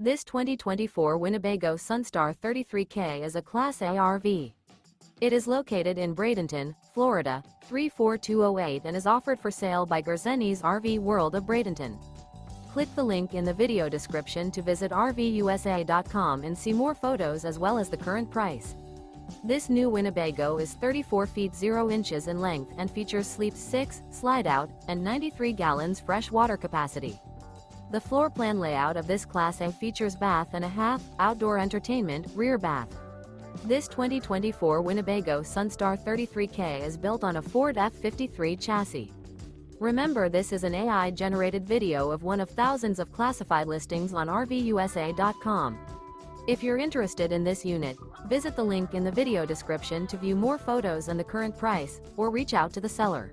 This 2024 Winnebago Sunstar 33K is a Class A RV. It is located in Bradenton, Florida, 34208 and is offered for sale by Gerzeny's RV World of Bradenton. Click the link in the video description to visit RVUSA.com and see more photos as well as the current price. This new Winnebago is 34 feet 0 inches in length and features Sleep 6, Slideout, and 93 gallons fresh water capacity. The floor plan layout of this Class A features bath and a half, outdoor entertainment, rear bath. This 2024 Winnebago Sunstar 33K is built on a Ford F53 chassis. Remember, this is an AI-generated video of one of thousands of classified listings on RVUSA.com. If you're interested in this unit, visit the link in the video description to view more photos and the current price, or reach out to the seller.